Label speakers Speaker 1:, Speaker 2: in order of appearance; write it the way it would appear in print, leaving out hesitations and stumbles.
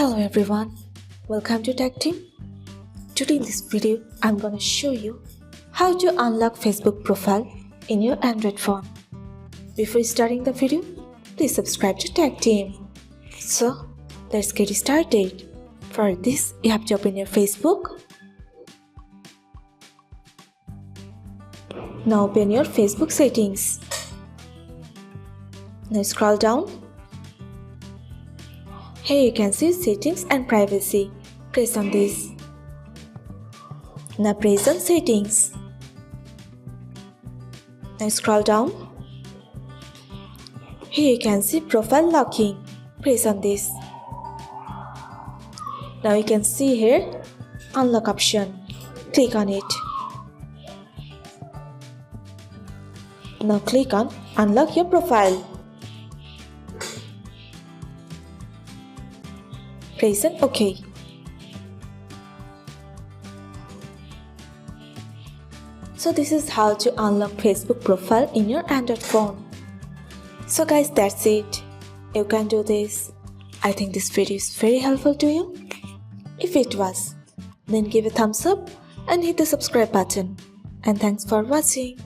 Speaker 1: Hello everyone, welcome to Tactim. Today in this video, I'm gonna show you how to unlock Facebook profile in your Android phone. Before starting the video, please subscribe to Tactim. So, let's get started. For this, you have to open your Facebook. Now open your Facebook settings. Now scroll down. Here you can see settings and privacy. Press on this. Now press on settings. Now scroll down. Here you can see profile locking. Press on this. Now you can see here unlock option. Click on it. Now click on unlock your profile. Press on OK. So this is how to unlock Facebook profile in your Android phone. So guys, that's it. You can do this. I think this video is very helpful to you. If it was, then give a thumbs up and hit the subscribe button. And thanks for watching.